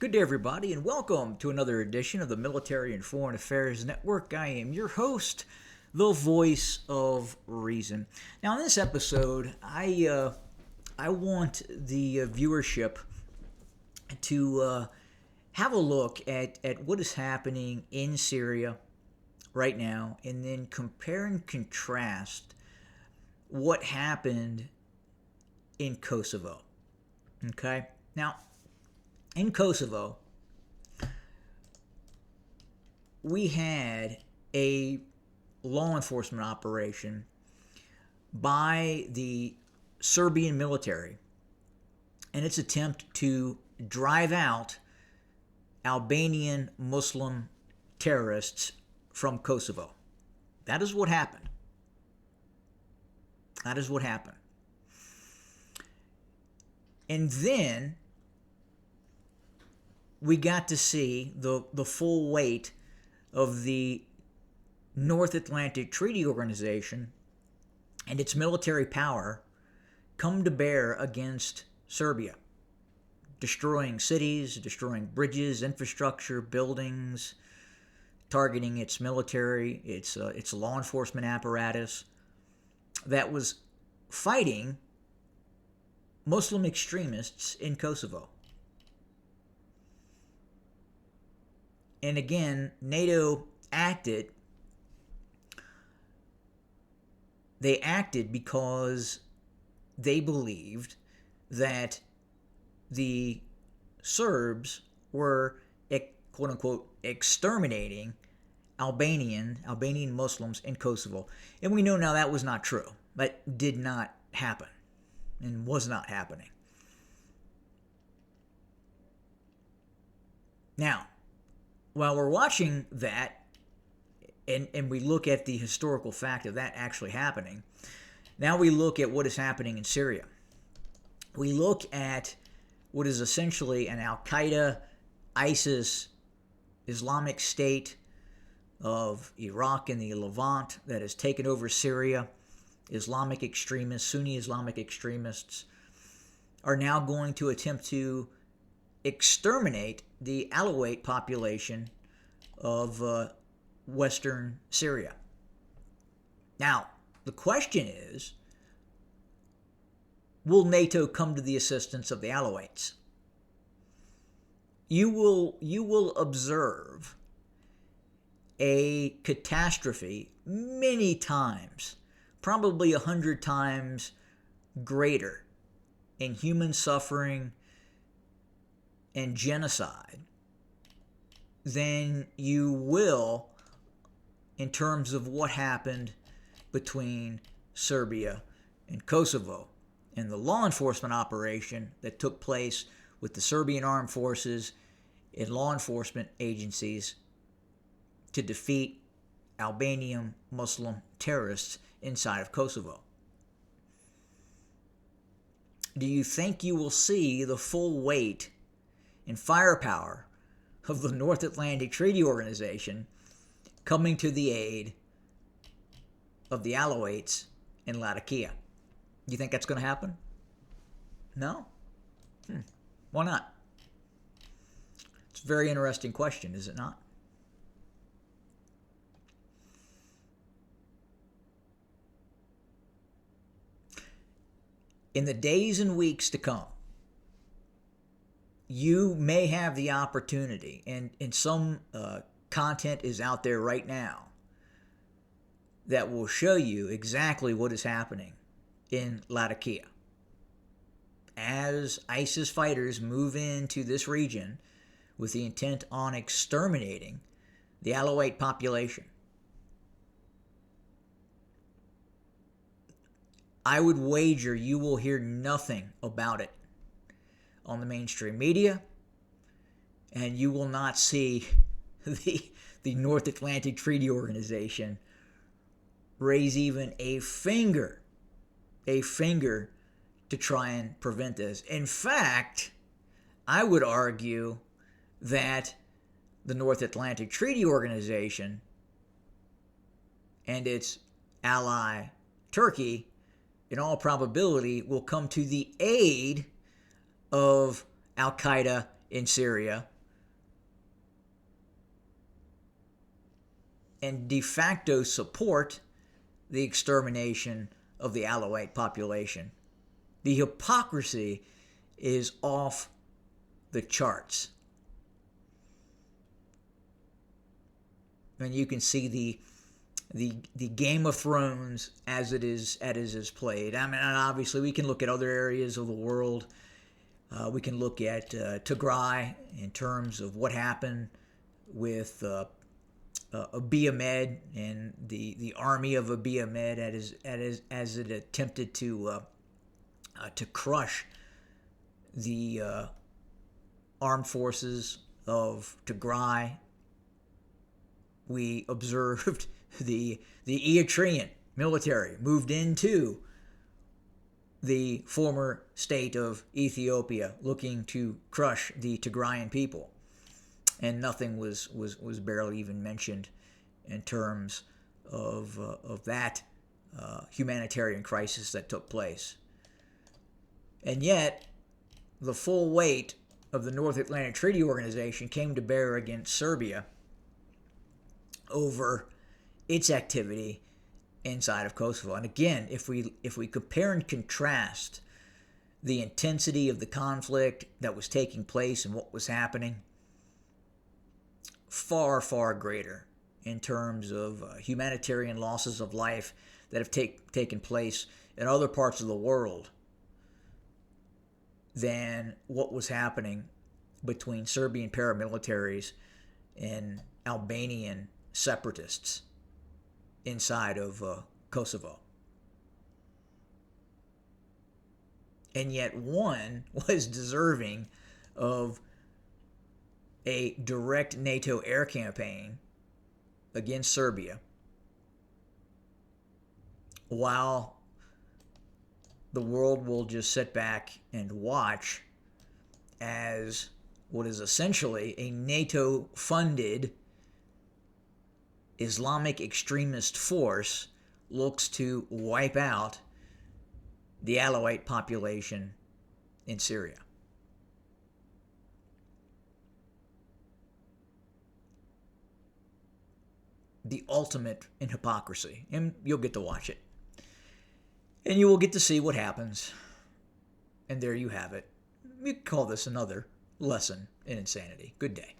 Good day, everybody, and welcome to another edition of the Military and Foreign Affairs Network. I am your host, the voice of reason. Now, in this episode, I want the viewership to have a look at what is happening in Syria right now, and then compare and contrast what happened in Kosovo. Okay? Now, in Kosovo, we had a law enforcement operation by the Serbian military in its attempt to drive out Albanian Muslim terrorists from Kosovo. That is what happened. That is what happened. And then we got to see the full weight of the North Atlantic Treaty Organization and its military power come to bear against Serbia, destroying cities, destroying bridges, infrastructure, buildings, targeting its military, its law enforcement apparatus that was fighting Muslim extremists in Kosovo. And again, NATO acted. They acted because they believed that the Serbs were, quote unquote, exterminating Albanian Muslims in Kosovo. And we know now that was not true. That did not happen and was not happening. Now, while we're watching that, and we look at the historical fact of that actually happening, now we look at what is happening in Syria. We look at what is essentially an Al-Qaeda, ISIS, Islamic State of Iraq and the Levant that has taken over Syria. Islamic extremists, Sunni Islamic extremists, are now going to attempt to exterminate the Alawite population of western Syria. Now, the question is, will NATO come to the assistance of the Alawites? You will observe a catastrophe many times, probably 100 times greater in human suffering and genocide than you will in terms of what happened between Serbia and Kosovo and the law enforcement operation that took place with the Serbian armed forces and law enforcement agencies to defeat Albanian Muslim terrorists inside of Kosovo. Do you think you will see the full weight and firepower of the North Atlantic Treaty Organization coming to the aid of the Alawites in Latakia? You think that's going to happen? No? Why not? It's a very interesting question, is it not? In the days and weeks to come, you may have the opportunity, and some content is out there right now that will show you exactly what is happening in Latakia. As ISIS fighters move into this region with the intent on exterminating the Alawite population, I would wager you will hear nothing about it on the mainstream media, and you will not see the North Atlantic Treaty Organization raise even a finger to try and prevent this. In fact, I would argue that the North Atlantic Treaty Organization and its ally Turkey, in all probability, will come to the aid of Al-Qaeda in Syria and de facto support the extermination of the Alawite population. The hypocrisy is off the charts. And you can see the Game of Thrones as it is played. I mean, obviously we can look at other areas of the world. We can look at Tigray in terms of what happened with Abiy Ahmed and the army of Abiy Ahmed as it attempted to crush the armed forces of Tigray. We observed the Eritrean military moved into the former state of Ethiopia looking to crush the Tigrayan people. And nothing was barely even mentioned in terms of that humanitarian crisis that took place. And yet, the full weight of the North Atlantic Treaty Organization came to bear against Serbia over its activity inside of Kosovo. And again, if we compare and contrast the intensity of the conflict that was taking place and what was happening, far, far greater in terms of humanitarian losses of life that have taken place in other parts of the world than what was happening between Serbian paramilitaries and Albanian separatists inside of Kosovo. And yet one was deserving of a direct NATO air campaign against Serbia, while the world will just sit back and watch as what is essentially a NATO-funded Islamic extremist force looks to wipe out the Alawite population in Syria. The ultimate in hypocrisy. And you'll get to watch it. And you will get to see what happens. And there you have it. We call this another lesson in insanity. Good day.